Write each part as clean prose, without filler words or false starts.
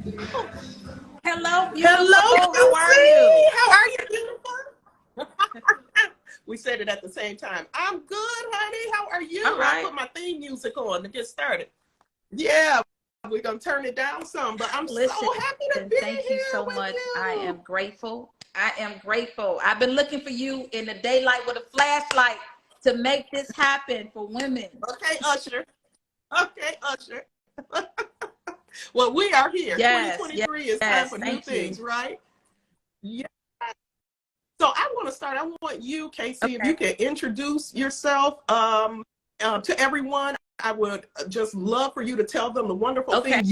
Hello, beautiful. Hello, How are you? Kelsey. How are you, beautiful? We said it at the same time. I'm good, honey. How are you? All I right. put my theme music on to get started. Yeah, we're going to turn it down some, but I'm so Listen, happy to be thank you here so with much. I you. am grateful. I am grateful. I've been looking for you in the daylight with a flashlight to make this happen for women. Okay, Usher. Okay, Usher. Well, we are here. Yes, yes, 2023 is time yes. for new Thank you. things, right? Yeah. So I want to start. I want you, Casey, if you Okay. can introduce yourself to everyone. I would just love for you to tell them the wonderful Okay. things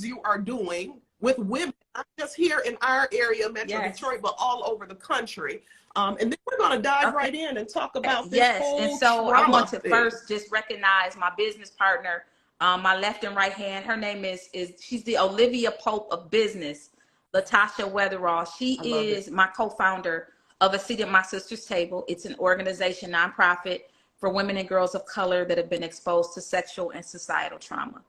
you are doing with women, not just here in our area, Metro Yes. Detroit, but all over the country. And then we're going to dive Okay. right in and talk about this Yes. And whole so I want trauma to thing. first just recognize my business partner, my left and right hand. Her name is she's the Olivia Pope of business, Latasha Weatherall. She I love it. is my co-founder of A Seat at My Sister's Table. It's an organization, nonprofit for women and girls of color that have been exposed to sexual and societal trauma.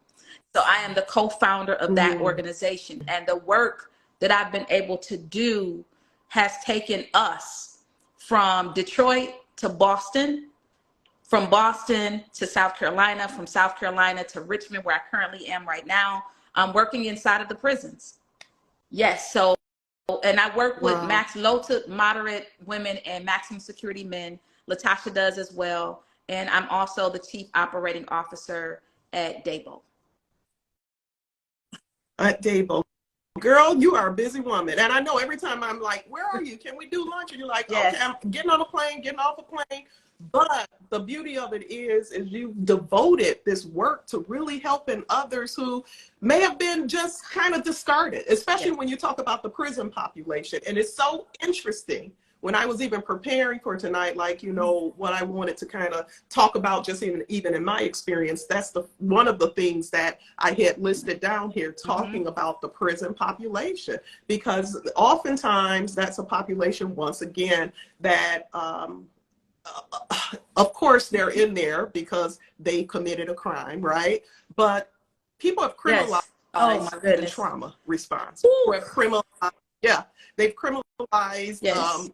So I am the co-founder of that Mm. organization. And the work that I've been able to do has taken us from Detroit to Boston, from Boston to South Carolina, from South Carolina to Richmond, where I currently am right now. I'm working inside of the prisons. Yes. So, and I work with Wow. low to moderate women and maximum security men. Latasha does as well. And I'm also the chief operating officer at Dabo. At Dable. Girl, you are a busy woman. And I know every time I'm like, where are you? Can we do lunch? And you're like, okay, Yes. I'm getting on a plane, getting off a plane. But the beauty of it is you've devoted this work to really helping others who may have been just kind of discarded, especially Yes. when you talk about the prison population. And it's so interesting when I was even preparing for tonight, like, what I wanted to kind of talk about, just even in my experience, that's one of the things that I had listed down here, talking about the prison population, because oftentimes that's a population, once again, that of course they're in there because they committed a crime, right? But people have Yes. Oh criminalized my the goodness. trauma response. Woo. People have criminalized, yeah, they've criminalized Yes.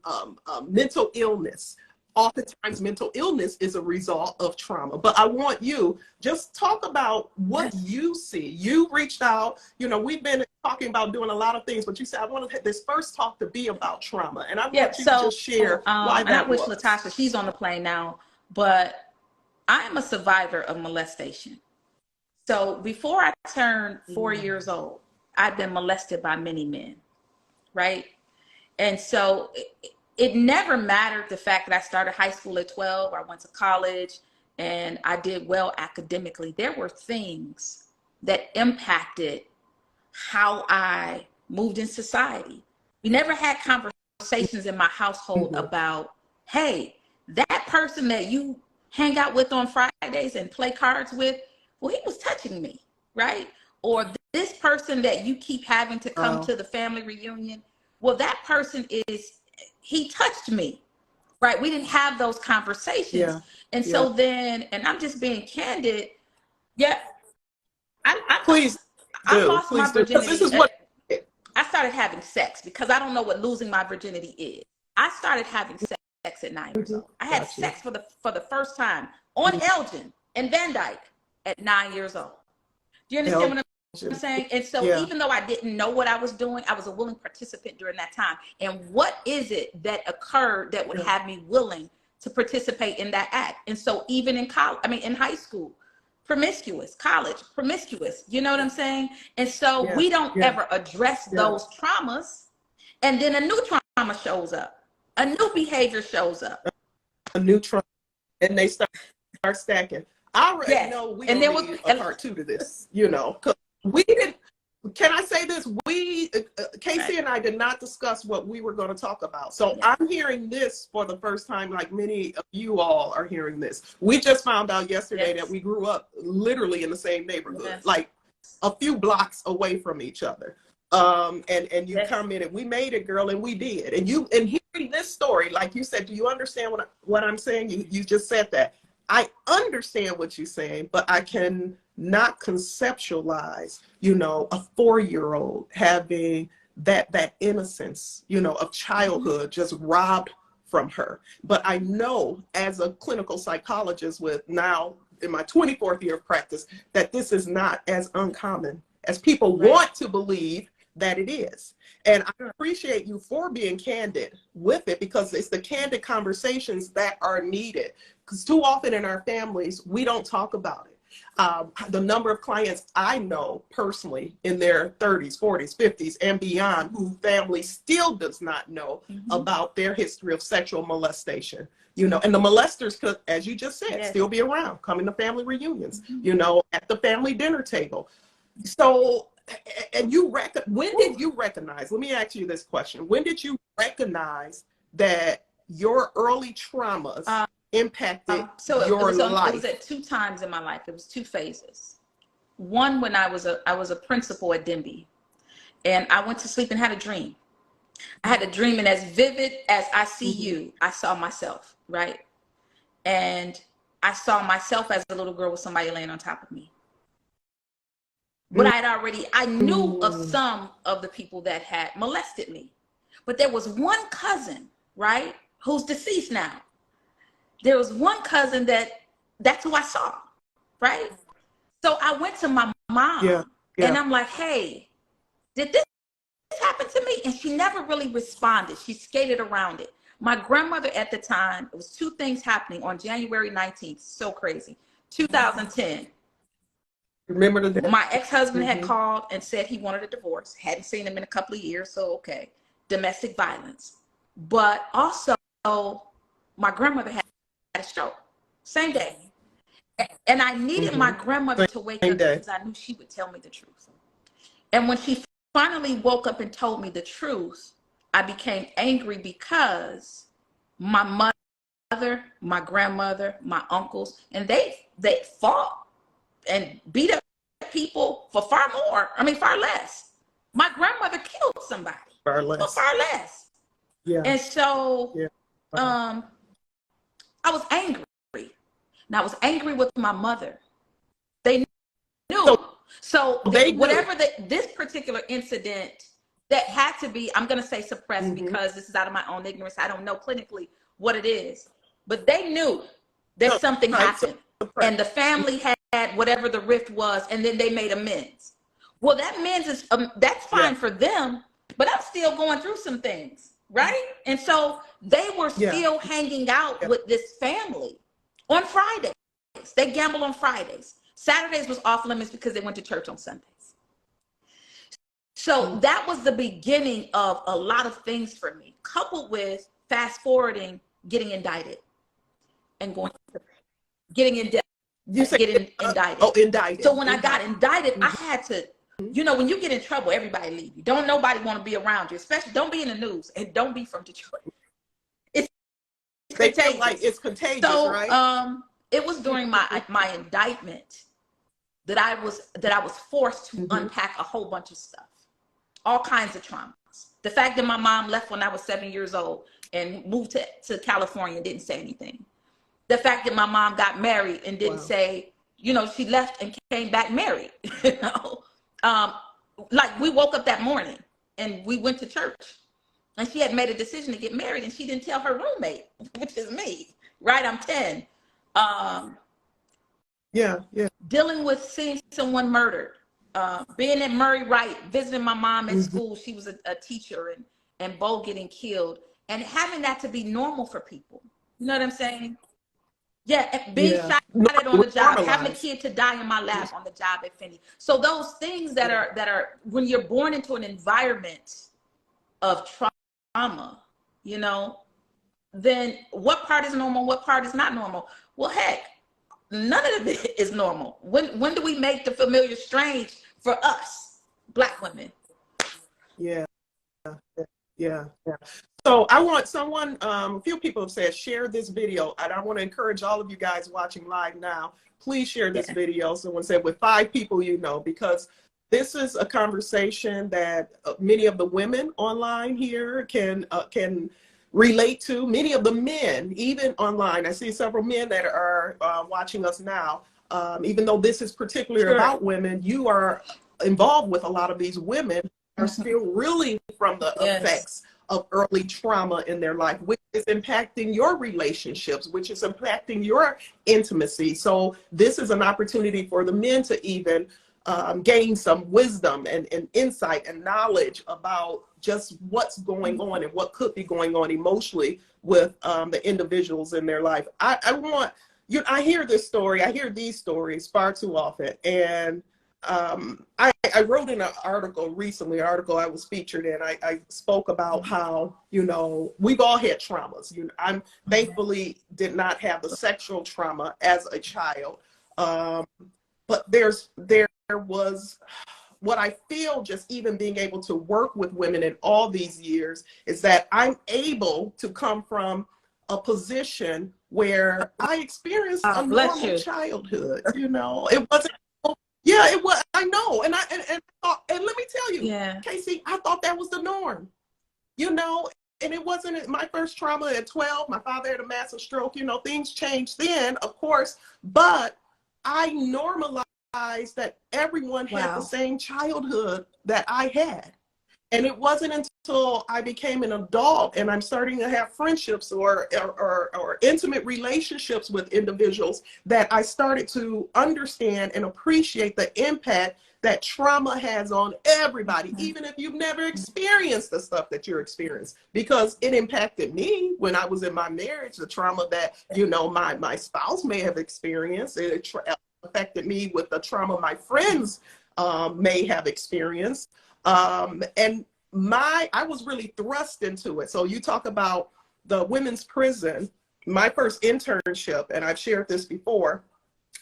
mental illness. Oftentimes, mental illness is a result of trauma. But I want you just talk about what Yes. you see. You reached out. We've been talking about doing a lot of things, but you said I want this first talk to be about trauma, and I Yep. want you to So, just share why and I that wish was. Latasha, she's on the plane now, but I am a survivor of molestation. So before I turned 4 years old, I'd been molested by many men, right? And so it never mattered the fact that I started high school at 12, I went to college, and I did well academically. There were things that impacted how I moved in society. We never had conversations in my household Mm-hmm. about, hey, that person that you hang out with on Fridays and play cards with, well, he was touching me, right? Or this person that you keep having to come Wow. to the family reunion, well, that person he touched me, right? We didn't have those conversations. Yeah. And Yeah. so then, and I'm just being candid, yeah, Please I do. lost my Please do. Because this virginity. is what. I started having sex because I don't know what losing my virginity is. I started having sex at 9 years Mhm. old. I had Got you. sex for the first time on Elgin and Van Dyke at 9 years old. Do you understand what I'm Elgin. saying? And so Yeah. even though I didn't know what I was doing, I was a willing participant during that time. And what is it that occurred that would Yeah. have me willing to participate in that act? And so even in college, I mean, in high school, promiscuous, college, promiscuous, you know what I'm saying? And so Yeah. we don't Yeah. ever address Yeah. those traumas. And then a new trauma shows up, a new behavior shows up. A new trauma, and they start stacking. I already Yes. know we And gonna there was, need a part two to this. 'Cause we didn't. Can I say this? Casey right. and I did not discuss what we were going to talk about. So Yes. I'm hearing this for the first time, like many of you all are hearing this. We just found out yesterday that Yes. we grew up literally in the same neighborhood, Yes. like a few blocks away from each other. And you Yes. commented, we made it, girl, and we did. And hearing this story, like you said, do you understand what I'm saying? You just said that. I understand what you're saying, but I can not conceptualize, you know, a 4-year-old having that innocence, you know, of childhood just robbed from her. But I know as a clinical psychologist with now in my 24th year of practice, that this is not as uncommon as people want to believe that it is. And I appreciate you for being candid with it, because it's the candid conversations that are needed. Because too often in our families, we don't talk about it. The number of clients I know personally in their 30s, 40s, 50s, and beyond, who family still does not know about their history of sexual molestation. You know, and the molesters could, as you just said, still be around, coming to family reunions, you know, at the family dinner table. So, and when did you recognize, let me ask you this question. When did recognize that your early traumas impacted your life? It was at 2 times in my life. It was 2 phases. One, when I was a principal at Denby, and I went to sleep and had a dream. I had a dream, and as vivid as I see you, I saw myself, right? And I saw myself as a little girl with somebody laying on top of me. But I knew of some of the people that had molested me. But there was one cousin, right, who's deceased now. There was one cousin that's who I saw, right? So I went to my mom, and I'm like, hey, did this happen to me? And she never really responded. She skated around it. My grandmother at the time, it was 2 things happening on January 19th, so crazy, 2010. Remember the day? My ex-husband had called and said he wanted a divorce. Hadn't seen him in a couple of years, so okay. Domestic violence. But also, my grandmother had a stroke. Same day. And I needed my grandmother to wake up because I knew she would tell me the truth. And when she finally woke up and told me the truth, I became angry because my mother, my grandmother, my uncles, and they fought and beat up people for far less. My grandmother killed somebody for far less. Yeah. And so I was angry. And I was angry with my mother. They knew. So whatever this particular incident that had to be, I'm going to say suppressed because this is out of my own ignorance. I don't know clinically what it is. But they knew that something happened. And the family had whatever the rift was, and then they made amends. Well, that amends is that's fine for them, but I'm still going through some things, right? And so they were still hanging out with this family on Fridays. They gambled on Fridays. Saturdays was off limits because they went to church on Sundays. So that was the beginning of a lot of things for me, coupled with fast forwarding, getting indicted and getting indicted. Indicted. Oh, indicted. So when I got indicted, I had to, you know, when you get in trouble, everybody leave you. Don't nobody want to be around you, especially don't be in the news and don't be from Detroit. It's contagious. Like it's contagious, so, right? It was during my indictment that I was forced to unpack a whole bunch of stuff, all kinds of traumas. The fact that my mom left when I was 7 years old and moved to California and didn't say anything. The fact that my mom got married and didn't say, you know, she left and came back married, you know. Like we woke up that morning and we went to church and she had made a decision to get married and she didn't tell her roommate, which is me, right? I'm 10. Dealing with seeing someone murdered, being at Murray Wright, visiting my mom at school. She was a teacher and Bo getting killed and having that to be normal for people. You know what I'm saying? Yeah, being shot at on the job, having a kid to die in my lap on the job at Finney. So those things that are when you're born into an environment of trauma, you know, then what part is normal, what part is not normal? Well, heck, none of it is normal. When do we make the familiar strange for us, Black women? Yeah. So I want someone, a few people have said, share this video. And I want to encourage all of you guys watching live now, please share this video. Someone said with 5 people you know, because this is a conversation that many of the women online here can relate to. Many of the men, even online, I see several men that are watching us now, even though this is particularly Sure. about women, you are involved with a lot of these women who are still reeling from the effects of early trauma in their life, which is impacting your relationships, which is impacting your intimacy. So this is an opportunity for the men to even gain some wisdom and insight and knowledge about just what's going on and what could be going on emotionally with the individuals in their life. I hear this story, I hear these stories far too often. And I wrote in an article recently, an article I was featured in, I spoke about how, we've all had traumas. I'm thankfully did not have the sexual trauma as a child. But there was what I feel, just even being able to work with women in all these years, is that I'm able to come from a position where I experienced a normal childhood. It wasn't. Yeah, it was. I know, and and let me tell you, Casey, I thought that was the norm. And it wasn't my first trauma at 12. My father had a massive stroke. Things changed then, of course, but I normalized that everyone had the same childhood that I had. And it wasn't until I became an adult and I'm starting to have friendships or intimate relationships with individuals that I started to understand and appreciate the impact that trauma has on everybody, even if you've never experienced the stuff that you're experiencing, because it impacted me when I was in my marriage, the trauma that, my spouse may have experienced. It affected me with the trauma my friends may have experienced. And I was really thrust into it. So you talk about the women's prison, my first internship, and I've shared this before.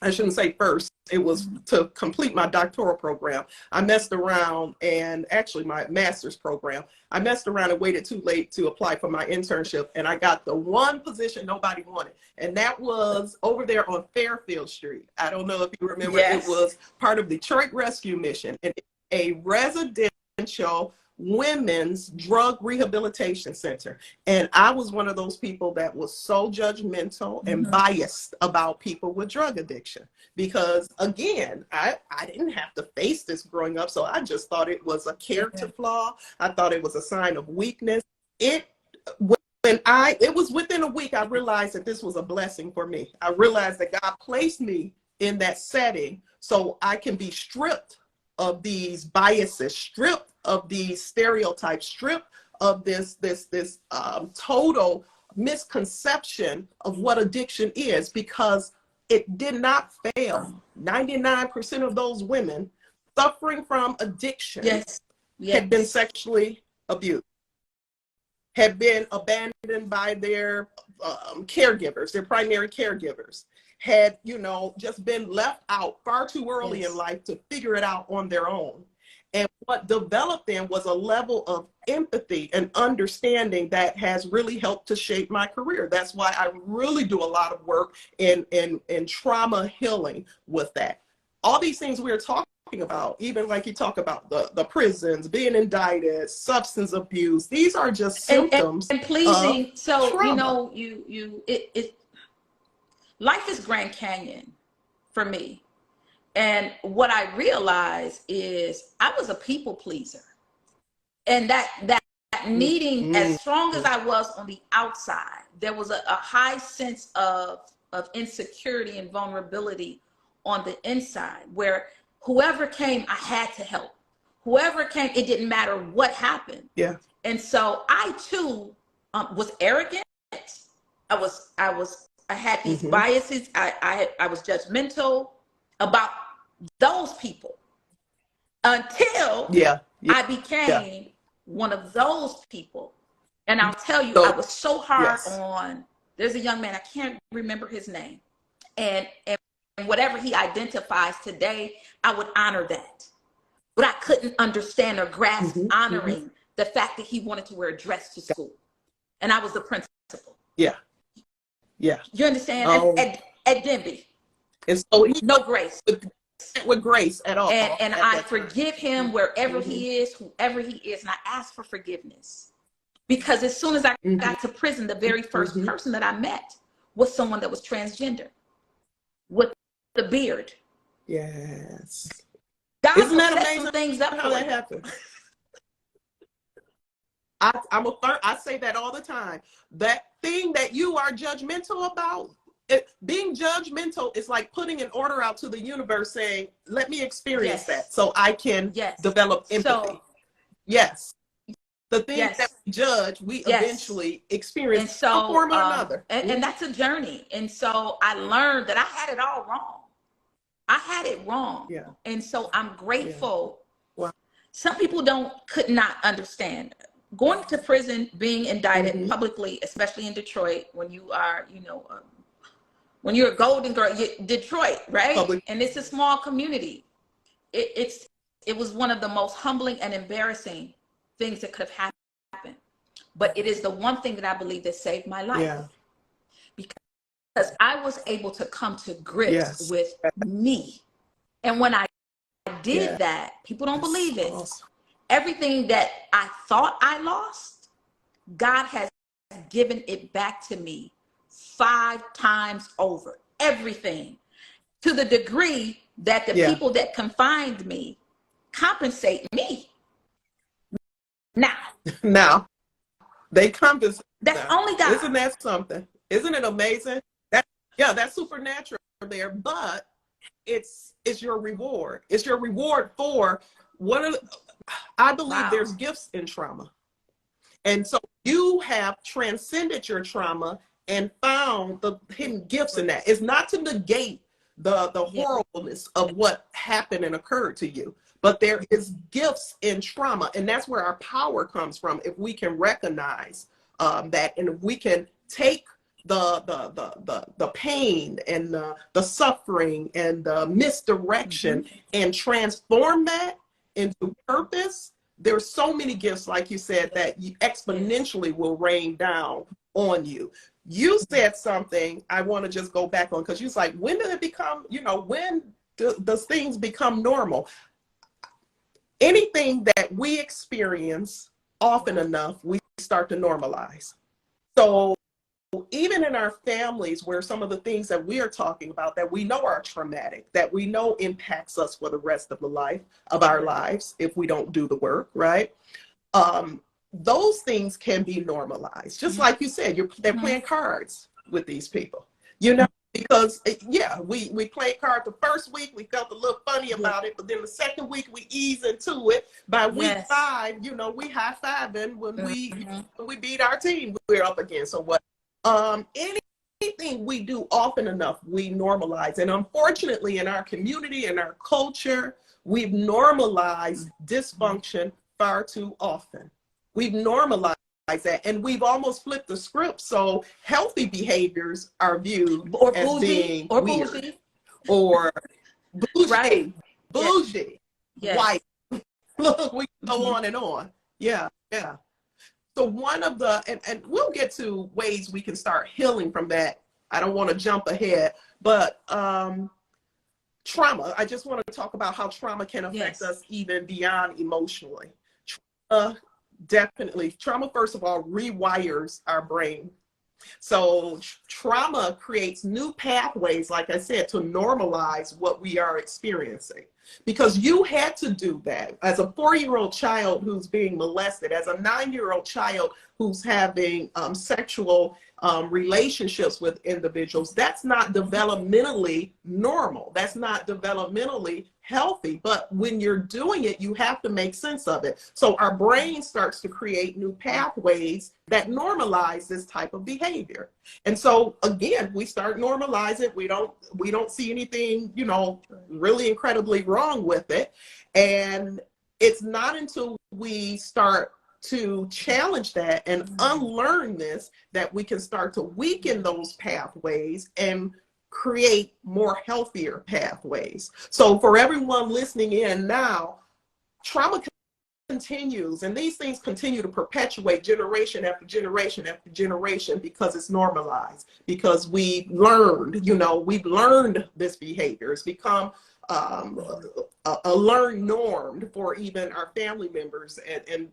I shouldn't say first, it was to complete my doctoral program. I messed around, and actually my master's program, I messed around and waited too late to apply for my internship. And I got the one position nobody wanted. And that was over there on Fairfield Street. I don't know if you remember, It was part of the Detroit Rescue Mission, and a residential women's drug rehabilitation center. And I was one of those people that was so judgmental and biased about people with drug addiction, because again, I didn't have to face this growing up. So I just thought it was a character flaw. I thought it was a sign of weakness. It was within a week, I realized that this was a blessing for me. I realized that God placed me in that setting so I can be stripped of these biases, stripped of these stereotypes, stripped of this total misconception of what addiction is, because it did not fail. 99% of those women suffering from addiction had been sexually abused, had been abandoned by their caregivers, their primary caregivers, had, just been left out far too early in life to figure it out on their own. And what developed then was a level of empathy and understanding that has really helped to shape my career. That's why I really do a lot of work in trauma healing with that. All these things we're talking about, even like you talk about the prisons, being indicted, substance abuse, these are just symptoms and pleasing. So, trauma. Life is Grand Canyon for me. And what I realized is I was a people pleaser. And that needing, as strong as I was on the outside, there was a high sense of insecurity and vulnerability on the inside, where whoever came, I had to help. Whoever came, it didn't matter what happened. Yeah. And so I too was arrogant. I had these biases. I was judgmental about those people until I became one of those people. And I'll tell you, I was so hard on, there's a young man, I can't remember his name. And whatever he identifies today, I would honor that. But I couldn't understand or grasp honoring the fact that he wanted to wear a dress to school. And I was the principal. Yeah. You understand? At Denby. And so no grace. With grace at all. And I forgive him wherever he is, whoever he is. And I ask for forgiveness. Because as soon as I got to prison, the very first person that I met was someone that was transgender with the beard. Yes. God Isn't will that set amazing some things up how for that you. happened? I say that all the time. That thing that you are judgmental about, being judgmental is like putting an order out to the universe saying, let me experience Yes. that so I can Yes. develop empathy. So, Yes. The things that yes. we judge, we Yes. eventually And experience some so, form or another. and that's a journey. And so I learned that I had it all wrong. I had it wrong. Yeah. And so I'm Yeah. grateful. Wow. Some people could not understand going to prison, being indicted publicly, especially in Detroit, when you are, when you're a golden girl, Detroit, right? Public. And it's a small community. It was one of the most humbling and embarrassing things that could have happened. But it is the one thing that I believe that saved my life. Yeah. Because I was able to come to grips Yes. with me. And when I did Yeah. that, people don't believe it. Awesome. Everything that I thought I lost, God has given it back to me 5 times over. Everything. To the degree that the Yeah. people that confined me compensate me. Now, Now they compensate. that's Now. only God. Isn't that something? Isn't it amazing? That's supernatural there, but it's your reward. It's your reward for I believe Wow. there's gifts in trauma. And so you have transcended your trauma and found the hidden gifts in that. It's not to negate the horribleness of what happened and occurred to you, but there is gifts in trauma, and that's where our power comes from. If we can recognize that, and if we can take the pain and the suffering and the misdirection and transform that into purpose, there's so many gifts, like you said, that you exponentially will rain down on you. You said something I want to just go back on, because you was like, when did it become, when does things become normal? Anything that we experience often enough, we start to normalize. So even in our families, where some of the things that we are talking about that we know are traumatic, that we know impacts us for the rest of the life of our lives if we don't do the work, right? Those things can be normalized. Just like you said, they're playing cards with these people, because we played cards the first week, we felt a little funny about it, but then the second week we ease into it. By week 5, we high-fiving when we beat our team we're up against, or what. Anything we do often enough, we normalize. And unfortunately, in our community, in our culture, we've normalized dysfunction far too often. We've normalized that, and we've almost flipped the script. So healthy behaviors are viewed as being weird or bougie, Right. bougie, white. Look, we go on and on. Yeah. So one of the, and we'll get to ways we can start healing from that. I don't want to jump ahead, but trauma. I just want to talk about how trauma can affect us even beyond emotionally. Definitely. Trauma, first of all, rewires our brain. So trauma creates new pathways, like I said, to normalize what we are experiencing. Because you had to do that as a 4-year-old child who's being molested, as a 9-year-old child who's having sexual relationships with individuals. That's not developmentally normal. That's not developmentally healthy. But when you're doing it, you have to make sense of it. So our brain starts to create new pathways that normalize this type of behavior. And so again, we start normalizing. We don't see anything, really incredibly wrong with it. And it's not until we start to challenge that and unlearn this that we can start to weaken those pathways and create more healthier pathways. So for everyone listening in now, trauma continues, and these things continue to perpetuate generation after generation after generation, because it's normalized, because we've learned this behavior. It's become a learned norm for even our family members, and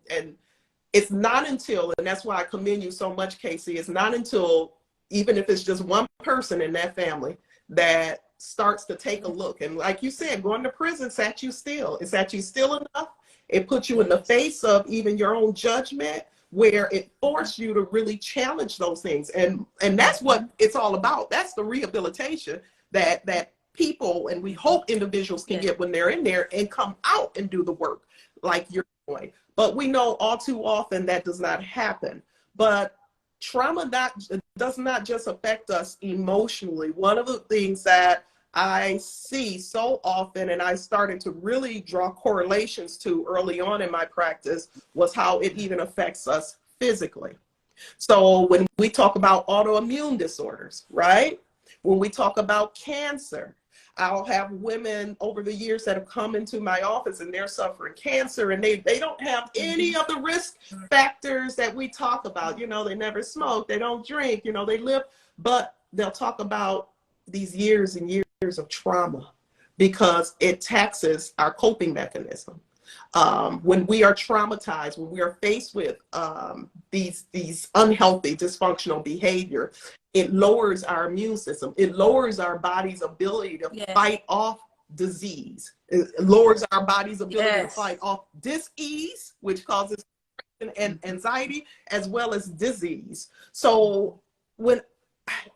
it's not until, and that's why I commend you so much, Casey, it's not until, even if it's just one person in that family, that starts to take a look. And like you said, going to prison sat you still. It sat you still enough. It put you in the face of even your own judgment, where it forced you to really challenge those things. And that's what it's all about. That's the rehabilitation that people, and we hope individuals can get when they're in there and come out and do the work like you're doing. But we know all too often that does not happen. But trauma does not just affect us emotionally. One of the things that I see so often, and I started to really draw correlations to early on in my practice, was how it even affects us physically. So when we talk about autoimmune disorders, right? When we talk about cancer, I'll have women over the years that have come into my office and they're suffering cancer, and they don't have any of the risk factors that we talk about. You know, they never smoke, they don't drink, you know, they live, but they'll talk about these years and years of trauma because it taxes our coping mechanism. When we are traumatized, when we are faced with these unhealthy, dysfunctional behavior, it lowers our immune system. It lowers our body's ability to fight off disease. It lowers our body's ability to fight off dis-ease, which causes and anxiety, as well as disease. So when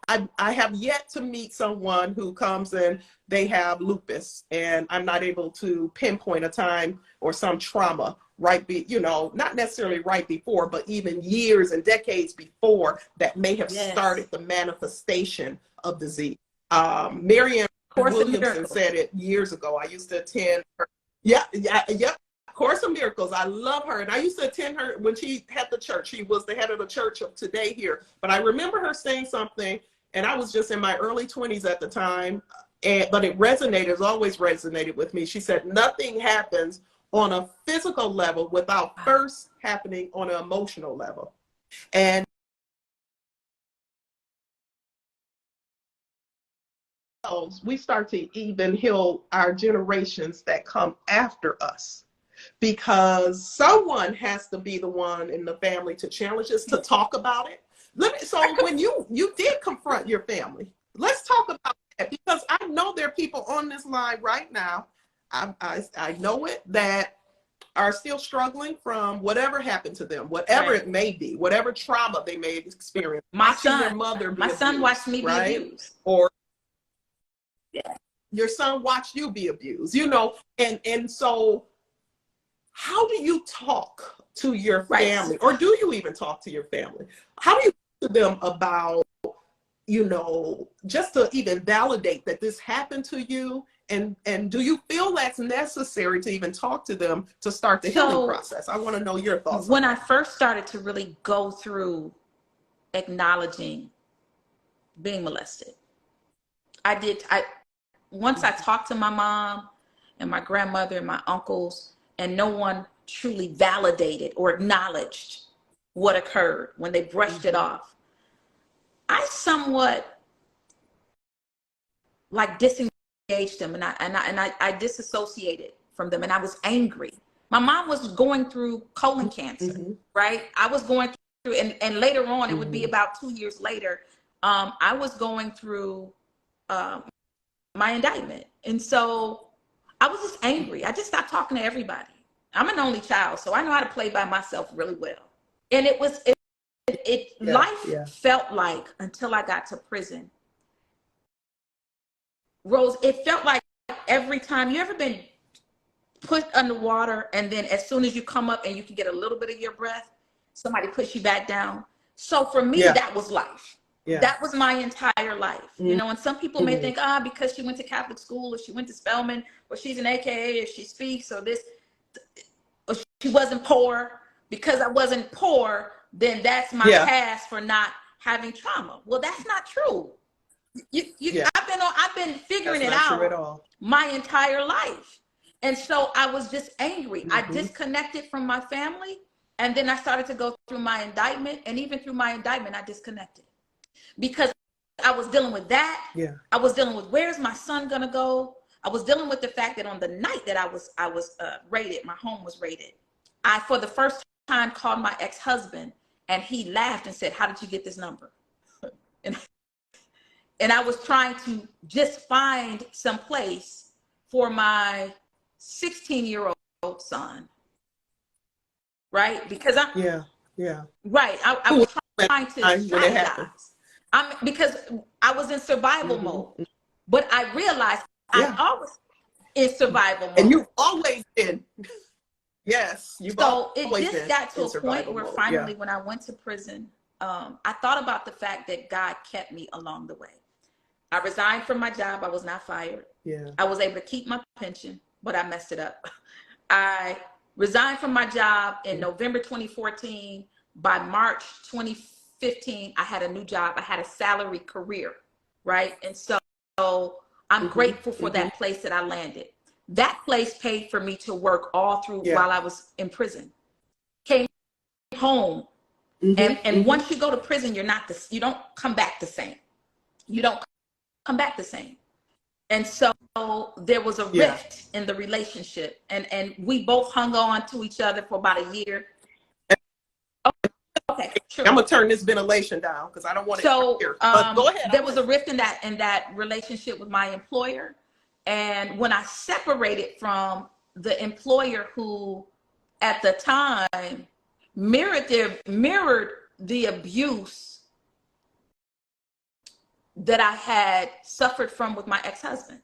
I have yet to meet someone who comes in, they have lupus, and I'm not able to pinpoint a time or some trauma not necessarily right before, but even years and decades before that may have started the manifestation of disease. Marianne Williamson said it years ago. I used to attend her. Course of Miracles. I love her. And I used to attend her when she had the church. She was the head of the church of today here. But I remember her saying something, and I was just in my early 20s at the time, but it resonated, it's always resonated with me. She said, nothing happens on a physical level without first happening on an emotional level. And we start to even heal our generations that come after us, because someone has to be the one in the family to challenge us, to talk about it. So when you did confront your family, let's talk about that, because I know there are people on this line right now, I know it, that are still struggling from whatever happened to them, whatever it may be, whatever trauma they may have experienced. My son watched me be abused. Or your son watched you be abused, and so how do you talk to your family, or do you even talk to your family? How do you talk to them about, just to even validate that this happened to you? And do you feel that's necessary to even talk to them to start the healing process? I want to know your thoughts. When I first started to really go through acknowledging being molested, once I talked to my mom and my grandmother and my uncles, and no one truly validated or acknowledged what occurred, when they brushed it off, I somewhat like disengaged them, and I disassociated from them, and I was angry. My mom was going through colon cancer, right? I was going through, and later on, it would be about 2 years later, I was going through my indictment. And so I was just angry. I just stopped talking to everybody. I'm an only child, so I know how to play by myself really well. And life felt like, until I got to prison, Rose, it felt like every time, you ever been put underwater, and then as soon as you come up and you can get a little bit of your breath, somebody puts you back down? So for me, that was life. That was my entire life. And some people may think, because she went to Catholic school, or she went to Spelman, or she's an AKA, or she speaks, or this, or she wasn't poor. Because I wasn't poor, then that's my past for not having trauma. Well, that's not true. I've been figuring it out my entire life. And so I was just angry. I disconnected from my family, and then I started to go through my indictment, and even through my indictment, I disconnected. Because I was dealing with that. I was dealing with, where's my son gonna go? I was dealing with the fact that on the night that I was raided, my home was raided, I, for the first time, called my ex-husband, and he laughed and said, "How did you get this number?" And I was trying to just find some place for my 16-year-old son, right? Because right. I was trying to strategize. Because I was in survival mode, but I realized I always in survival mode. And you've always been. Yes. So it just got to a point where finally, when I went to prison, I thought about the fact that God kept me along the way. I resigned from my job. I was not fired. Yeah. I was able to keep my pension, but I messed it up. I resigned from my job in November 2014. By March 2015, I had a new job. I had a salary career, right? And so I'm grateful for that place that I landed. That place paid for me to work all through while I was in prison. Came home, and once you go to prison, you don't come back the same. You don't come back the same. And so there was a rift in the relationship, and we both hung on to each other for about a year. Okay, sure. I'm gonna turn this ventilation down because I don't want it to hear. But go ahead. There was a rift in that relationship with my employer, and when I separated from the employer who, at the time, mirrored the abuse that I had suffered from with my ex-husband.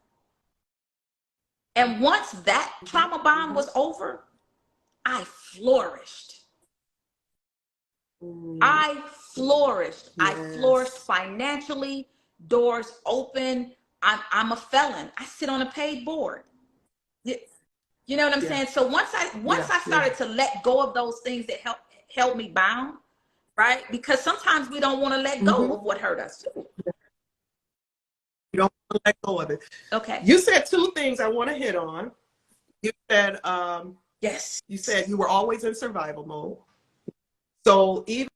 And once that trauma bond was over, I flourished. I flourished. I flourished financially, doors open. I'm a felon. I sit on a paid board. You know what I'm saying? So once I started to let go of those things that held me bound, right? Because sometimes we don't want to let go of what hurt us too. You don't want to let go of it. Okay. You said two things I want to hit on. You said yes. You said you were always in survival mode. So even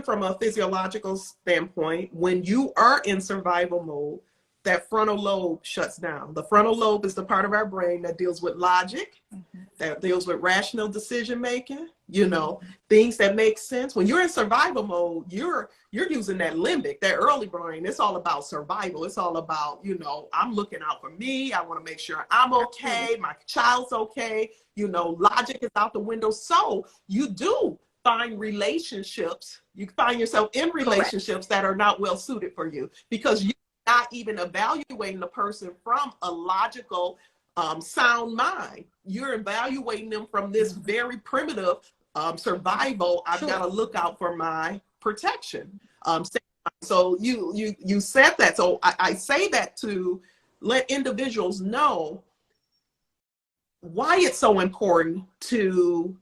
from a physiological standpoint, when you are in survival mode, that frontal lobe shuts down. The frontal lobe is the part of our brain that deals with logic, that deals with rational decision making, things that make sense. When you're in survival mode, you're using that limbic, that early brain. It's all about survival. It's all about, I'm looking out for me. I want to make sure I'm okay. My child's okay. Logic is out the window. So you do find relationships. You find yourself in relationships that are not well suited for you because you're not even evaluating the person from a logical, sound mind. You're evaluating them from this very primitive survival. I've got to look out for my protection. So you said that. So I say that to let individuals know why it's so important to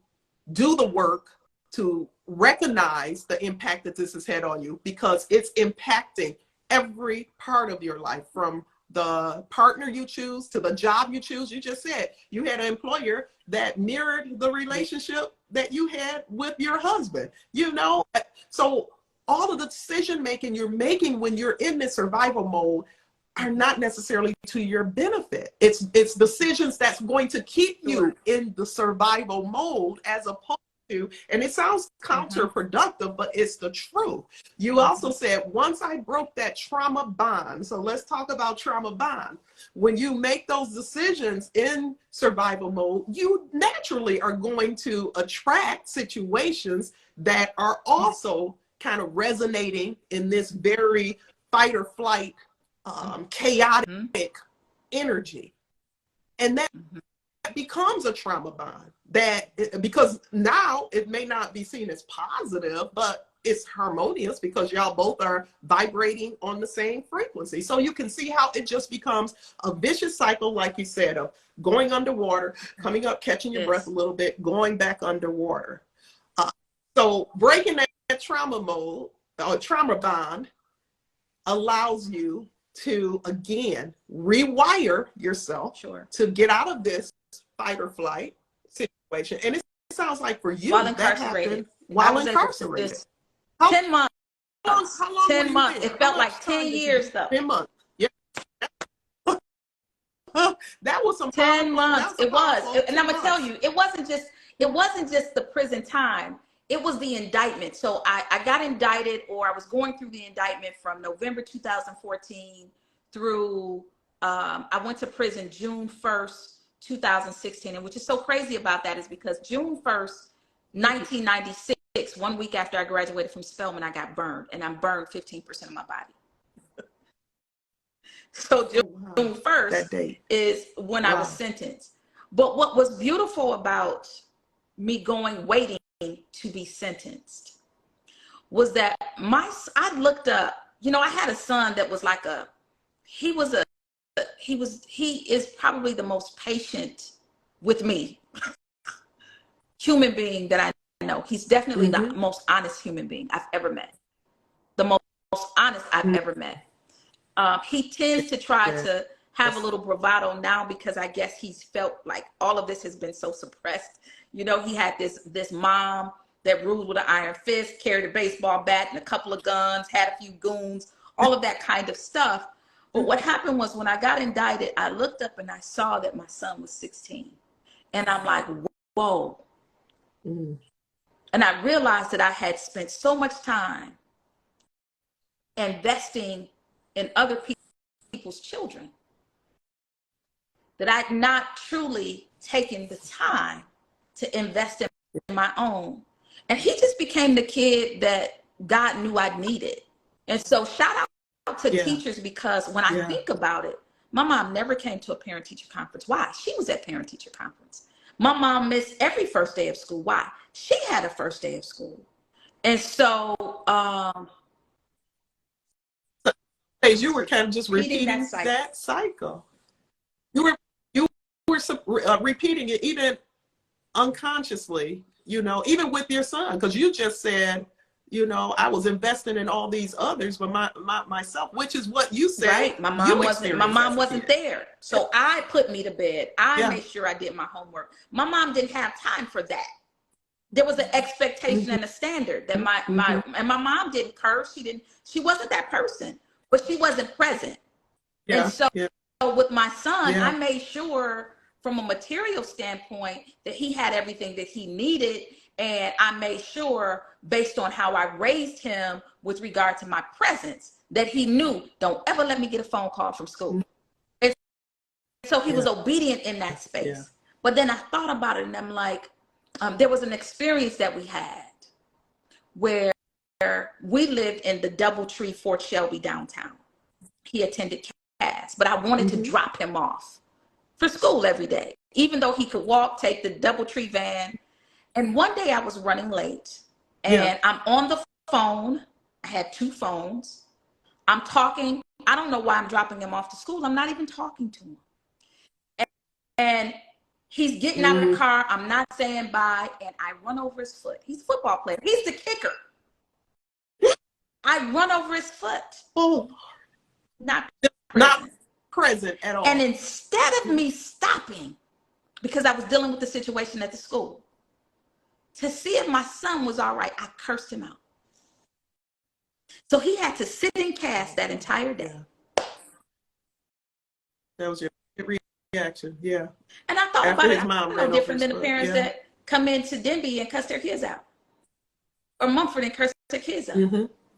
do the work to recognize the impact that this has had on you, because it's impacting every part of your life, from the partner you choose to the job you choose. You just said you had an employer that mirrored the relationship that you had with your husband, so all of the decision making you're making when you're in this survival mode are not necessarily to your benefit. It's decisions that's going to keep you in the survival mode, as opposed to, and it sounds counterproductive, but it's the truth. You also said, once I broke that trauma bond, so let's talk about trauma bond. When you make those decisions in survival mode, you naturally are going to attract situations that are also kind of resonating in this very fight or flight, chaotic energy. And that becomes a trauma bond, because now it may not be seen as positive, but it's harmonious because y'all both are vibrating on the same frequency. So you can see how it just becomes a vicious cycle, like you said, of going underwater, coming up, catching your breath a little bit, going back underwater. So breaking that trauma mode or trauma bond allows you to, again, rewire yourself to get out of this fight or flight situation. And it sounds like for you, while that incarcerated. While incarcerated. 10 months. How long 10 months. It felt like 10 years though. 10 months. Yeah. That was some 10 months. It was. And I'm gonna tell you, it wasn't just the prison time. it was the indictment. So I got indicted, or I was going through the indictment from November 2014 through, I went to prison June 1st, 2016. And which is so crazy about that is because June 1st, 1996, 1 week after I graduated from Spelman, I got burned, and I'm burned 15% of my body. So June 1st is when I was sentenced. But what was beautiful about me waiting to be sentenced was that I looked up, you know, I had a son that was like he is probably the most patient with me human being that I know. He's definitely the most honest human being I've ever met. The most honest I've ever met. He tends to try to have a little bravado now because I guess he's felt like all of this has been so suppressed. You know, he had this mom that ruled with an iron fist, carried a baseball bat and a couple of guns, had a few goons, all of that kind of stuff. But what happened was when I got indicted, I looked up and I saw that my son was 16. And I'm like, whoa. And I realized that I had spent so much time investing in other people's children that I'd not truly taken the time to invest in my own. And he just became the kid that God knew I needed. And so shout out to teachers, because when I think about it, my mom never came to a parent-teacher conference. Why? She was at parent-teacher conference. My mom missed every first day of school. Why? She had a first day of school. And so you were kind of just repeating that cycle. You were repeating it even unconsciously, you know, even with your son, because you just said, you know, I was investing in all these others, but myself, which is what you said. Right. My mom wasn't there. So I put me to bed. I made sure I did my homework. My mom didn't have time for that. There was an expectation and a standard that my mom didn't curse. She wasn't that person, but she wasn't present. And so with my son, I made sure from a material standpoint that he had everything that he needed. And I made sure, based on how I raised him with regard to my presence, that he knew, don't ever let me get a phone call from school. And so he was obedient in that space. But then I thought about it, and I'm like, there was an experience that we had where we lived in the Doubletree, Fort Shelby downtown. He attended CAS, but I wanted to drop him off for school every day, even though he could walk, take the Doubletree van. And one day I was running late, and I'm on the phone. I had 2 phones. I'm talking. I don't know why I'm dropping him off to school. I'm not even talking to him. And he's getting out of the car. I'm not saying bye, and I run over his foot. He's a football player. He's the kicker. I run over his foot. Oh, not present at all. And instead of me stopping, because I was dealing with the situation at the school, to see if my son was all right, I cursed him out. So he had to sit in CAS that entire day. That was your reaction, And I thought about it, I'm no different than the parents that come into Denby and cuss their kids out, or Mumford and curse their kids out.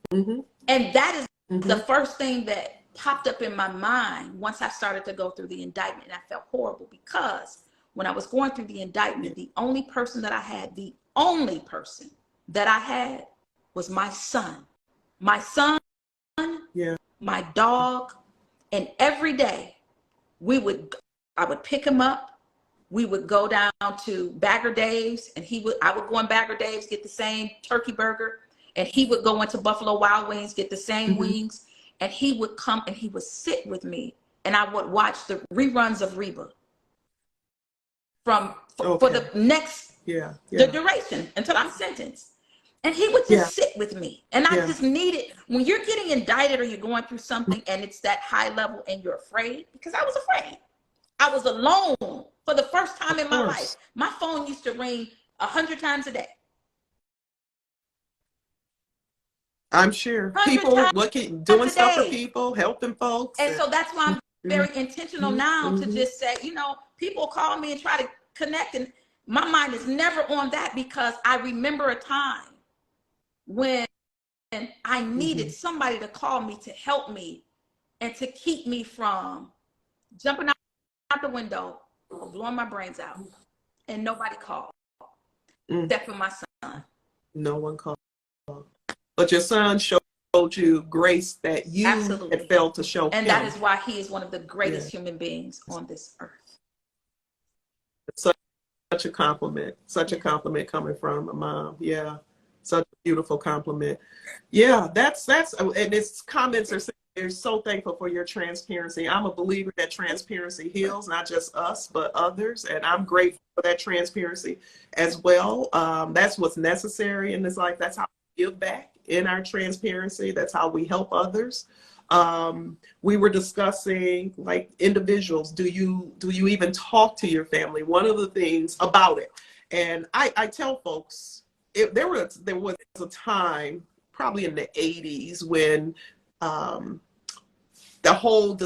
And that is the first thing that popped up in my mind once I started to go through the indictment. And I felt horrible because when I was going through the indictment, the only person that I had was my son. My son, my dog, and every day I would pick him up. We would go down to Bagger Dave's, and I would go in Bagger Dave's, get the same turkey burger, and he would go into Buffalo Wild Wings, get the same wings, and he would come and he would sit with me, and I would watch the reruns of Reba for the next the duration until I'm sentenced. And he would just sit with me. And I just needed, when you're getting indicted or you're going through something and it's that high level and you're afraid, because I was afraid. I was alone for the first time in my life. My phone used to ring 100 times a day. I'm sure. People doing stuff for people, helping folks. And so that's why I'm very intentional now to just say, you know, people call me and try to connect. And My mind is never on that because I remember a time when I needed somebody to call me to help me and to keep me from jumping out the window or blowing my brains out. And nobody called except for my son. No one called. But your son showed you grace that you had failed to show and him. that is why he is one of the greatest human beings on this earth. Such a compliment. Such a compliment coming from a mom. Yeah. Such a beautiful compliment. Yeah, that's and its comments are saying they're so thankful for your transparency. I'm a believer that transparency heals, not just us, but others. And I'm grateful for that transparency as well. That's what's necessary in this life. That's how we give back in our transparency. That's how we help others. We were discussing, like, individuals, do you even talk to your family? One of the things about it, and I tell folks, there was a time probably in the 80s when the whole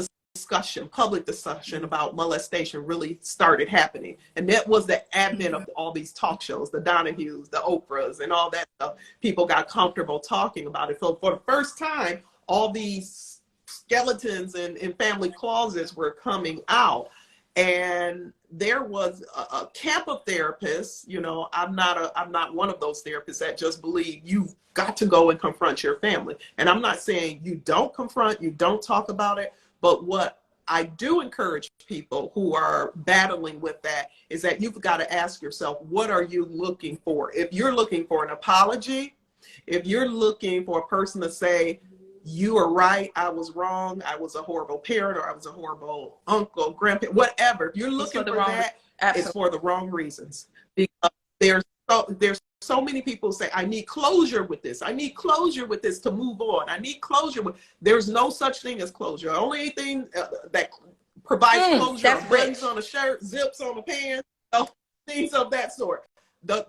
public discussion about molestation really started happening. And that was the advent of all these talk shows, the Donahues, the Oprahs, and all that stuff. People got comfortable talking about it. So for the first time, all these skeletons in family closets were coming out. And there was a camp of therapists. You know, I'm not one of those therapists that just believe you've got to go and confront your family. And I'm not saying you don't confront, you don't talk about it. But what I do encourage people who are battling with that is that you've got to ask yourself, what are you looking for? If you're looking for an apology, if you're looking for a person to say, you are right, I was wrong, I was a horrible parent, or I was a horrible uncle, grandparent, whatever. If you're looking for that, it's for the wrong reasons. Because there's so many people say, I need closure with this. I need closure with this to move on. I need closure with. There's no such thing as closure. The only thing that provides closure are buttons on a shirt, zips on a pants, things of that sort.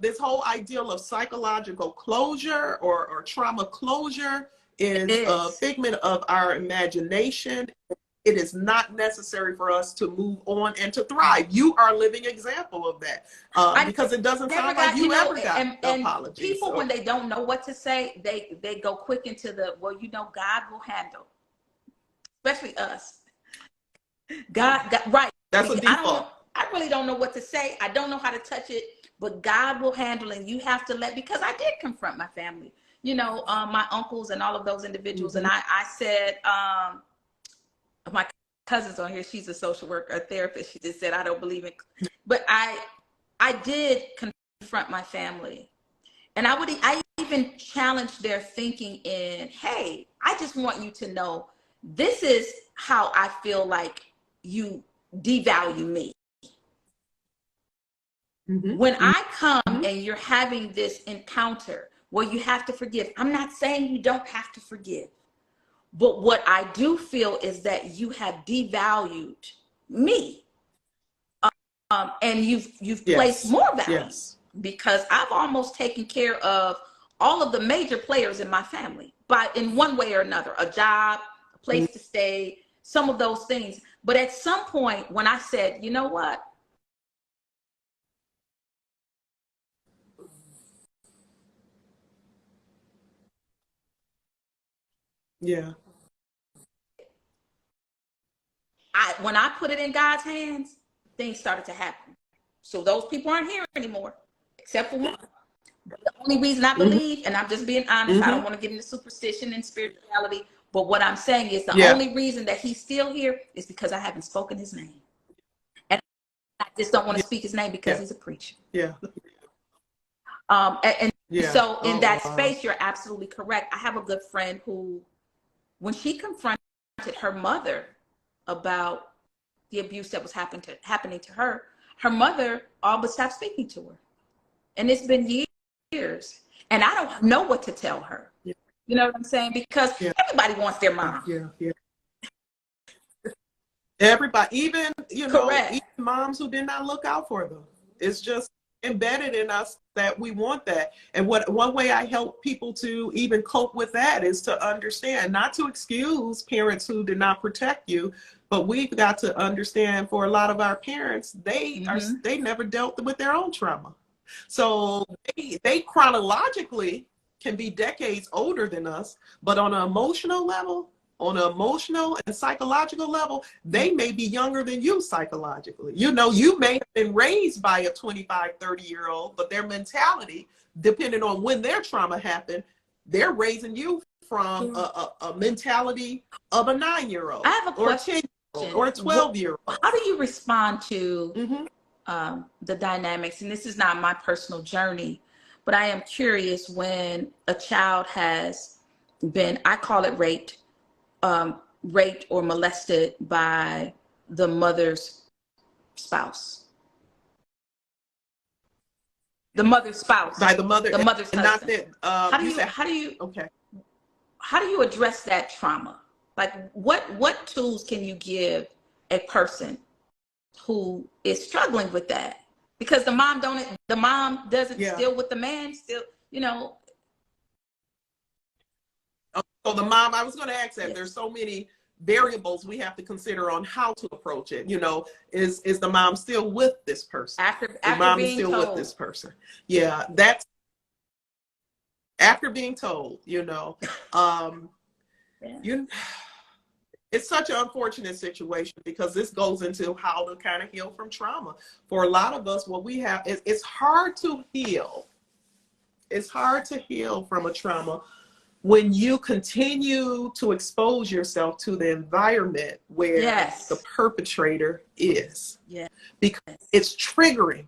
This whole ideal of psychological closure or trauma closure is a figment of our imagination. It is not necessary for us to move on and to thrive. You are a living example of that, because it doesn't sound like you ever got an apology. People, when they don't know what to say, they go quick into the, well, you know, God will handle, especially us. God, right. That's a default. I really don't know what to say. I don't know how to touch it, but God will handle, and you have to because I did confront my family, you know, my uncles and all of those individuals. And I said, my cousin's on here, she's a social worker, a therapist. She just said, I don't believe in, but I did confront my family. And I even challenged their thinking in, hey, I just want you to know, this is how I feel like you devalue me. When I come and you're having this encounter where you have to forgive, I'm not saying you don't have to forgive. But what I do feel is that you have devalued me, and you've placed more value, because I've almost taken care of all of the major players in my family, but in one way or another, a job, a place to stay, some of those things. But at some point, when I said, you know what? Yeah. When I put it in God's hands, things started to happen. So those people aren't here anymore, except for one. But the only reason I believe, and I'm just being honest, I don't want to get into superstition and spirituality, but what I'm saying is the only reason that he's still here is because I haven't spoken his name. And I just don't want to speak his name because he's a preacher. So in that space, you're absolutely correct. I have a good friend who, when she confronted her mother about the abuse that was happening to her, her mother all but stopped speaking to her. And it's been years. And I don't know what to tell her. You know what I'm saying? Because everybody wants their mom. Everybody, even, you know, even moms who did not look out for them. It's just, embedded in us that we want that. And one way I help people to even cope with that is to understand, not to excuse parents who did not protect you, but we've got to understand, for a lot of our parents, they never dealt with their own trauma. So they chronologically can be decades older than us, but on an emotional level, on an emotional and psychological level, they may be younger than you psychologically. You know, you may have been raised by a 25, 30-year-old, but their mentality, depending on when their trauma happened, they're raising you from a mentality of a 9-year-old. I have a question. Or a 12-year-old. How do you respond to the dynamics? And this is not my personal journey, but I am curious when a child has been, I call it raped or molested by the mother's spouse. The mother's spouse. By the mother. The mother's husband. Not that, how do you address that trauma? Like what tools can you give a person who is struggling with that? Because the mom doesn't still with the man, still, you know. So the mom, I was going to ask that. There's so many variables we have to consider on how to approach it. You know, is the mom still with this person? After mom being is still told. with this person. Yeah, that's after being told, you know. It's such an unfortunate situation, because this goes into how to kind of heal from trauma. For a lot of us, what we have is, it's hard to heal. It's hard to heal from a trauma when you continue to expose yourself to the environment where the perpetrator is. Because it's triggering.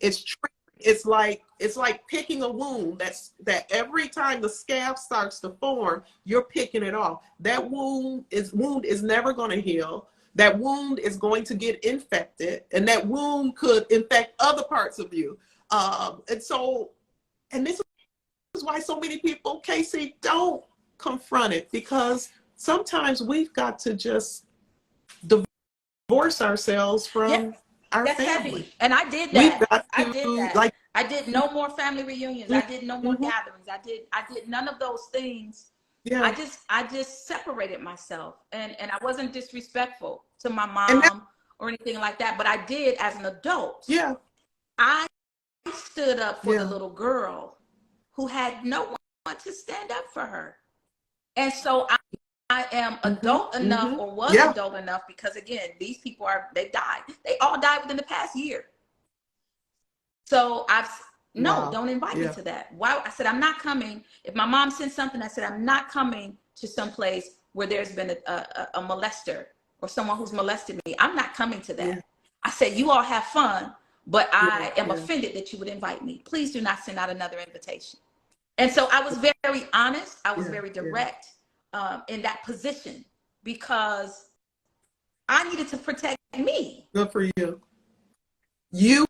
It's like picking a wound that every time the scab starts to form, you're picking it off. That wound is never going to heal. That wound is going to get infected, and that wound could infect other parts of you. And this is why so many people, Casey, don't confront it, because sometimes we've got to just divorce ourselves from our family. Heavy. And I did that. I did no more family reunions. I did no more gatherings. I did none of those things. I just separated myself, and I wasn't disrespectful to my mom or anything like that, but I did as an adult. I stood up for the little girl who had no one to stand up for her. And so I am adult enough, or was adult enough, because again, these people they died. They all died within the past year. So don't invite me to that. Why? I said, I'm not coming. If my mom sent something, I said, I'm not coming to some place where there's been a molester or someone who's molested me. I'm not coming to that. I said, you all have fun, but I am offended that you would invite me. Please do not send out another invitation. And so I was very honest. I was very direct in that position, because I needed to protect me. Good for you. You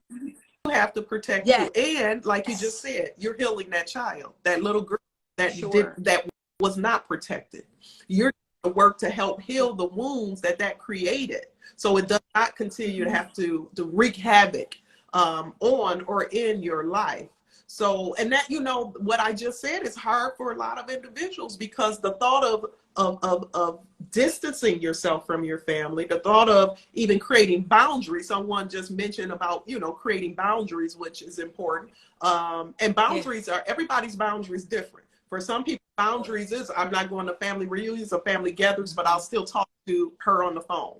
have to protect you. And like you just said, you're healing that child, that little girl that was not protected. You're to work to help heal the wounds that created, so it does not continue to have to wreak havoc on or in your life. So, and that, you know, what I just said is hard for a lot of individuals, because the thought of distancing yourself from your family, the thought of even creating boundaries. Someone just mentioned about, you know, creating boundaries, which is important. And boundaries everybody's boundaries different. For some people, boundaries is, I'm not going to family reunions or family gatherings, but I'll still talk to her on the phone.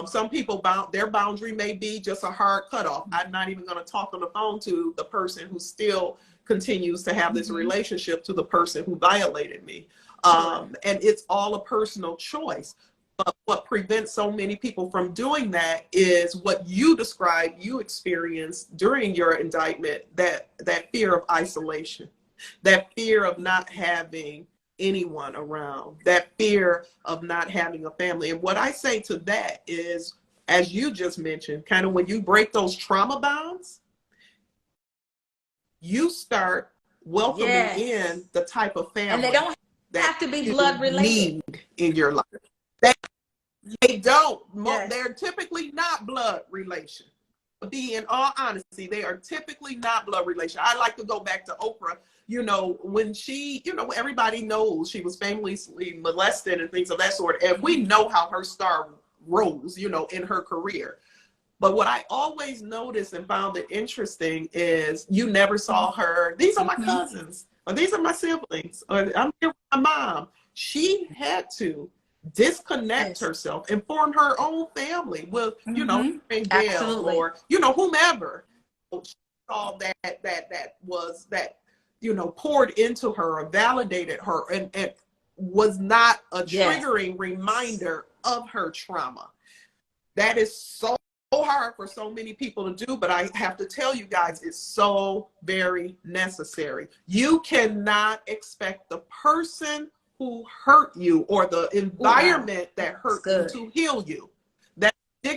Some people, their boundary may be just a hard cutoff. I'm not even going to talk on the phone to the person who still continues to have this relationship to the person who violated me. And it's all a personal choice. But what prevents so many people from doing that is what you described, you experienced during your indictment, that fear of isolation. That fear of not having anyone around, that fear of not having a family. And what I say to that is, as you just mentioned, kind of when you break those trauma bonds, you start welcoming in the type of family. And they don't have to be blood related in your life. They don't. They're typically not blood relation. be, in all honesty, they are typically not blood relation. I like to go back to Oprah, you know, when she, you know, everybody knows she was famously molested and things of that sort. And we know how her star rose, you know, in her career. But what I always noticed and found it interesting is you never saw her, these are my cousins, or these are my siblings, or I'm here with my mom. She had to disconnect herself and form her own family with, you know, Gail or, you know, whomever. She saw that, you know, poured into her or validated her and was not a triggering reminder of her trauma. That is so hard for so many people to do, but I have to tell you guys, it's so very necessary. You cannot expect the person who hurt you or the environment that hurt you to heal you. That you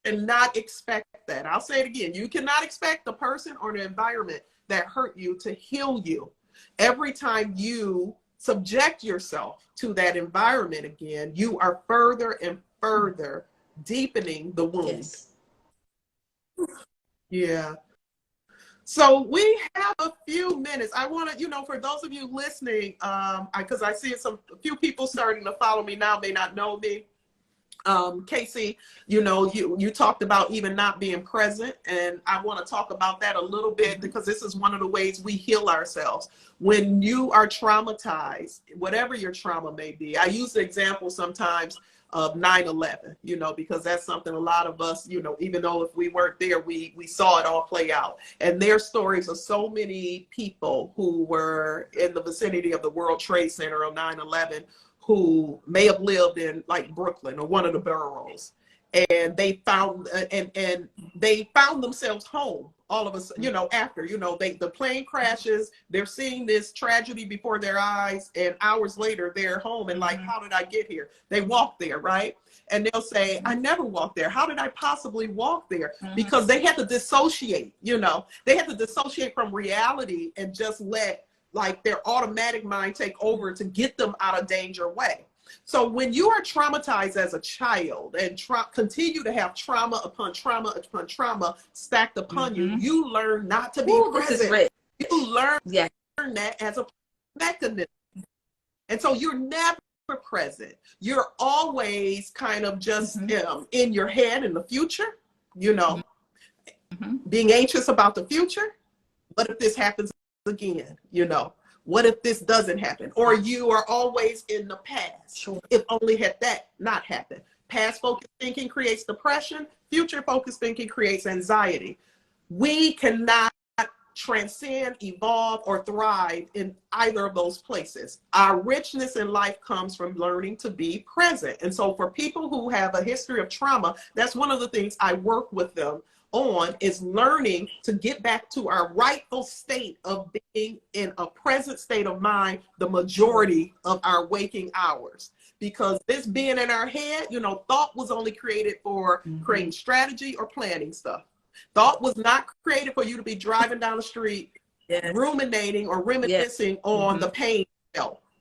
cannot expect that. I'll say it again. You cannot expect the person or the environment that hurt you to heal you. Every time you subject yourself to that environment again, you are further and further deepening the wound. Yeah. So we have a few minutes. I want to, you know, for those of you listening, because I see a few people starting to follow me now, may not know me. Casey, you know, you talked about even not being present, and I want to talk about that a little bit because this is one of the ways we heal ourselves. When you are traumatized, whatever your trauma may be, I use the example sometimes of 9/11, you know, because that's something a lot of us, you know, even though if we weren't there, we saw it all play out. And there's stories of so many people who were in the vicinity of the World Trade Center on 9/11 who may have lived in like Brooklyn or one of the boroughs, and they found themselves home all of a sudden, you know, after, you know, the plane crashes, they're seeing this tragedy before their eyes, and hours later they're home and like, how did I get here? They walk there, right? And they'll say, I never walked there. How did I possibly walk there? Because they had to dissociate, you know, they had to dissociate from reality and just let like their automatic mind take over to get them out of danger way. So when you are traumatized as a child and continue to have trauma upon trauma upon trauma stacked upon you, you learn not to be present. You learn that as a mechanism. And so you're never present. You're always kind of just in your head in the future, you know, being anxious about the future. What if this happens again, you know? What if this doesn't happen? Or you are always in the past. If only had that not happened. Past focused thinking creates depression. Future focused thinking creates anxiety. We cannot transcend, evolve, or thrive in either of those places. Our richness in life comes from learning to be present. And so for people who have a history of trauma, that's one of the things I work with them on, is learning to get back to our rightful state of being in a present state of mind the majority of our waking hours. Because this being in our head, you know, thought was only created for creating strategy or planning stuff. Thought was not created for you to be driving down the street, ruminating or reminiscing on the pain,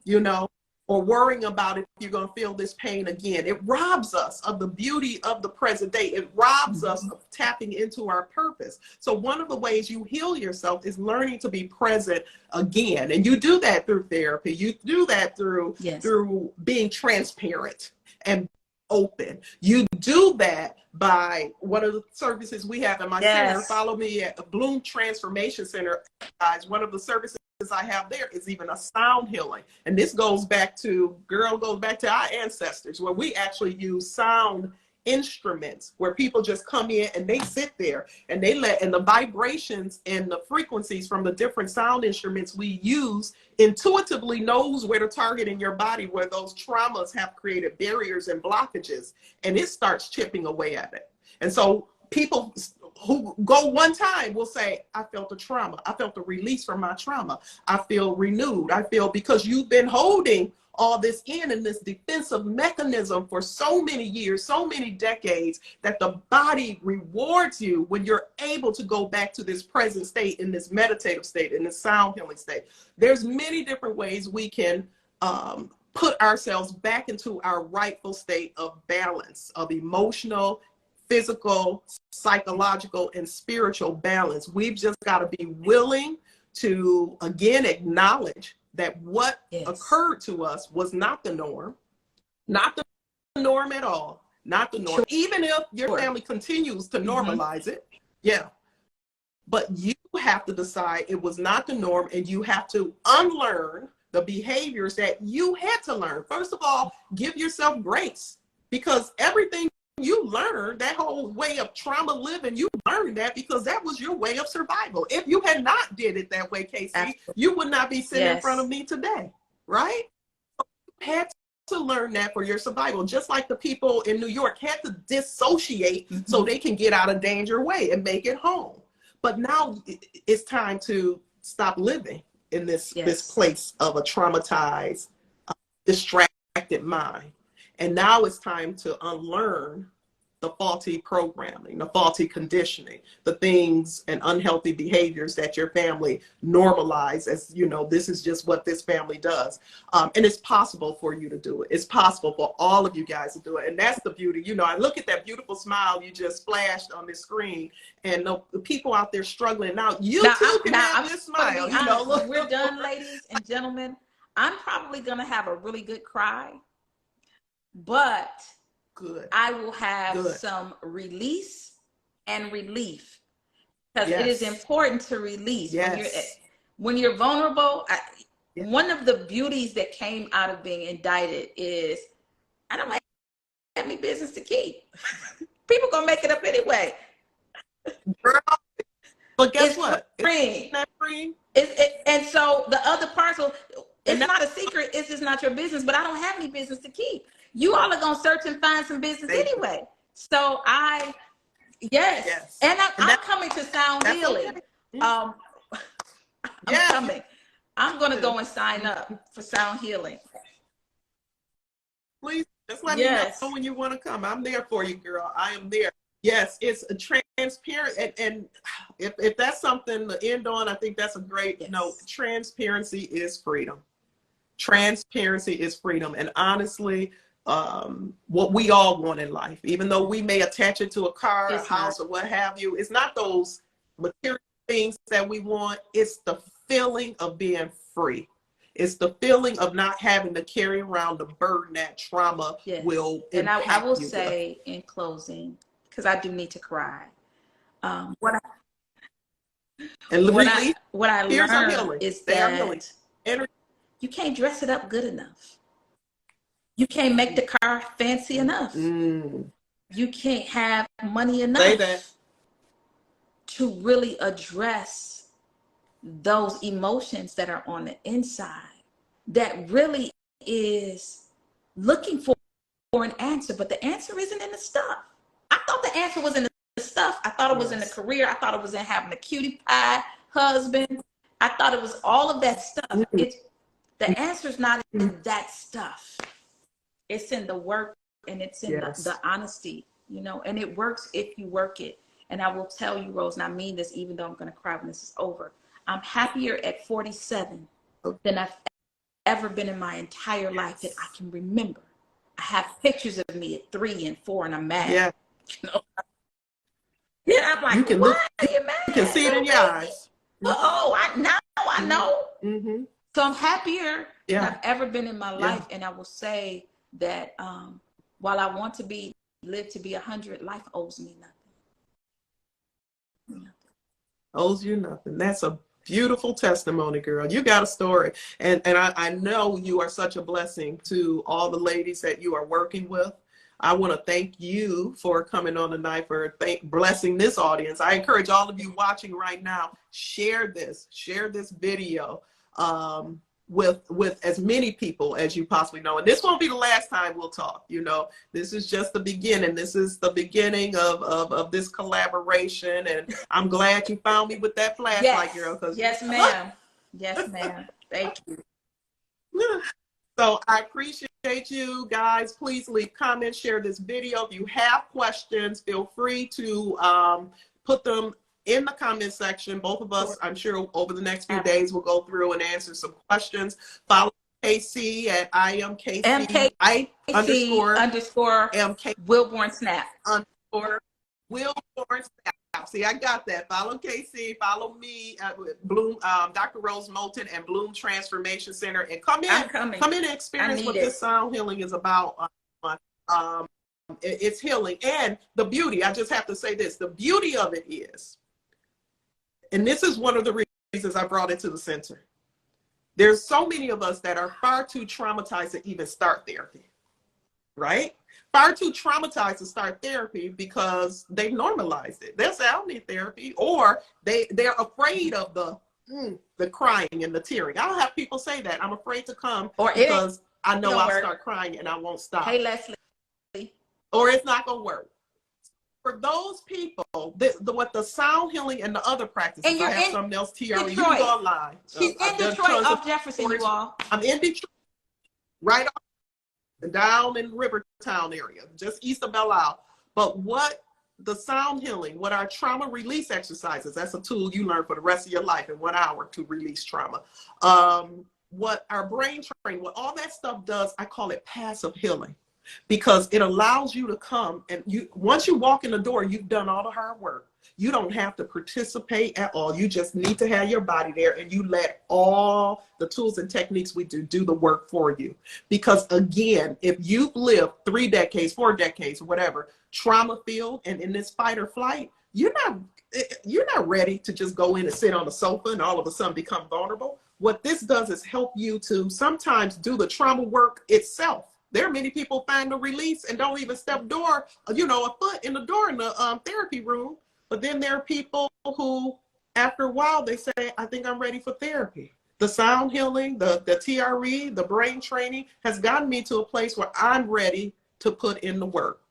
you know, or worrying about if you're going to feel this pain again. It robs us of the beauty of the present day. It robs us of tapping into our purpose. So one of the ways you heal yourself is learning to be present again. And you do that through therapy. You do that through being transparent and open. You do that by one of the services we have in my center. Follow me at Bloom Transformation Center, guys. One of the services I have there is even a sound healing. And this goes back to our ancestors, where we actually use sound instruments, where people just come in and they sit there and and the vibrations and the frequencies from the different sound instruments we use intuitively knows where to target in your body, where those traumas have created barriers and blockages, and it starts chipping away at it. And so people who go one time will say, I felt a trauma. I felt a release from my trauma. I feel renewed. I feel, because you've been holding all this in this defensive mechanism for so many years, so many decades, that the body rewards you when you're able to go back to this present state, in this meditative state, in this sound healing state. There's many different ways we can put ourselves back into our rightful state of balance, of emotional, physical, psychological, and spiritual balance. We've just got to be willing to, again, acknowledge that what occurred to us was not the norm, not the norm at all, not the norm, even if your family continues to normalize it. Yeah. But you have to decide it was not the norm, and you have to unlearn the behaviors that you had to learn. First of all, give yourself grace, because everything you learned, that whole way of trauma living, you learned that because that was your way of survival. If you had not did it that way, Casey, you would not be sitting in front of me today, right? You had to learn that for your survival, just like the people in New York had to dissociate so they can get out of danger way and make it home. But now it's time to stop living in this place of a traumatized, distracted mind. And now it's time to unlearn the faulty programming, the faulty conditioning, the things and unhealthy behaviors that your family normalize as, you know, this is just what this family does. And it's possible for you to do it. It's possible for all of you guys to do it. And that's the beauty. You know, I look at that beautiful smile you just flashed on this screen, and the people out there struggling. Now, you too can have this smile. You know, look. When we're done, ladies and gentlemen, I'm probably going to have a really good cry. But I will have some release and relief, because it is important to release when you're vulnerable. One of the beauties that came out of being indicted is I don't have any business to keep. People gonna make it up anyway. Girl, but guess it's what? Free. It's free. And so the other parcel, it's not a secret. It's just not your business. But I don't have any business to keep. You all are gonna search and find some business anyway. So and I'm coming to Sound Healing. Okay. I'm coming. I'm gonna go and sign up for Sound Healing. Please just let me know when you want to come. I'm there for you, girl. I am there. Yes, it's a transparent, and if that's something to end on, I think that's a great note. Transparency is freedom. Transparency is freedom, and honestly, what we all want in life, even though we may attach it to a car, a house, or what have you, it's not those material things that we want. It's the feeling of being free. It's the feeling of not having to carry around the burden that trauma will impact. And I will say in closing, because I do need to cry. What I learned is that you can't dress it up good enough. You can't make the car fancy enough. You can't have money enough to really address those emotions that are on the inside, that really is looking for an answer, but the answer isn't in the stuff. I thought the answer was in the stuff. I thought it was in the career. I thought it was in having a cutie pie husband. I thought it was all of that stuff. The answer's not in that stuff. It's in the work, and it's in the honesty, you know, and it works if you work it. And I will tell you, Rose, and I mean this, even though I'm going to cry when this is over, I'm happier at 47 than I've ever been in my entire life that I can remember. I have pictures of me at 3 and 4, and I'm mad. You know? Yeah, I'm like, why are you mad? You can see it in your eyes. Oh, I know. So I'm happier than I've ever been in my life. And I will say that while I want to live to be 100, life owes me nothing. Owes you nothing. That's a beautiful testimony, girl. You got a story. And I know you are such a blessing to all the ladies that you are working with. I want to thank you for coming on tonight, for blessing this audience. I encourage all of you watching right now, share this video with as many people as you possibly know. And this won't be the last time we'll talk. You know, this is just the beginning. This is the beginning of this collaboration. And I'm glad you found me with that flashlight, girl. Yes, ma'am. Yes, ma'am. Thank you. So I appreciate you guys. Please leave comments, share this video. If you have questions, feel free to put them in the comment section. Both of us, I'm sure over the next few days, we'll go through and answer some questions. Follow KC at IamKC_MK Wilborn Snap. Will Lawrence. See, I got that. Follow Casey, follow me at Bloom, Dr. Rose Moten and Bloom Transformation Center, and come in and experience what this sound healing is about. It's healing, and the beauty. I just have to say this: the beauty of it is, and this is one of the reasons I brought it to the center. There's so many of us that are far too traumatized to even start therapy, right? Far too traumatized to start therapy because they've normalized it. They'll say, I don't need therapy. Or they're afraid of the crying and the tearing. I'll have people say that. I'm afraid to come because I know I'll start crying and I won't stop. Hey, Leslie. Or it's not going to work. For those people, what the sound healing and the other practices, and I have something else, TRE, you can go online. She's in Detroit off Jefferson, you all. I'm in Detroit, right off down in Rivertown area, just east of Belle Isle. But what the sound healing, what our trauma release exercises, that's a tool you learn for the rest of your life in 1 hour to release trauma. What our brain training, what all that stuff does, I call it passive healing, because it allows you to come and once you walk in the door, you've done all the hard work. You don't have to participate at all. You just need to have your body there, and you let all the tools and techniques we do the work for you. Because again, if you've lived 3 decades, 4 decades, whatever, trauma filled and in this fight or flight, you're not ready to just go in and sit on the sofa and all of a sudden become vulnerable. What this does is help you to sometimes do the trauma work itself. There are many people find the release and don't even step a foot in the door in the therapy room. But then there are people who, after a while, they say, I think I'm ready for therapy. The sound healing, the TRE, the brain training has gotten me to a place where I'm ready to put in the work.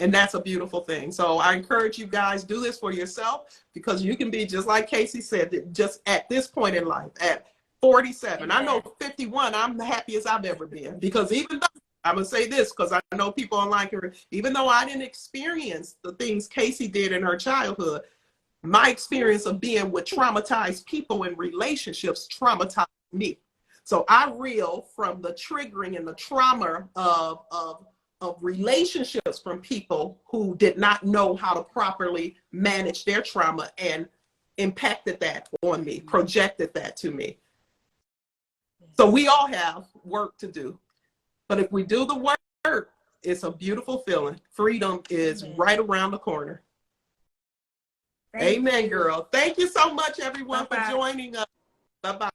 And that's a beautiful thing. So I encourage you guys, do this for yourself, because you can be, just like Casey said, just at this point in life, at 47. Amen. I know 51, I'm the happiest I've ever been, because even though, I'm going to say this because I know people online, even though I didn't experience the things Casey did in her childhood, my experience of being with traumatized people in relationships traumatized me. So I reel from the triggering and the trauma of relationships from people who did not know how to properly manage their trauma and impacted that on me, projected that to me. So we all have work to do. But if we do the work, it's a beautiful feeling. Freedom is right around the corner. Amen, girl. Thank you so much, everyone, for joining us. Bye-bye.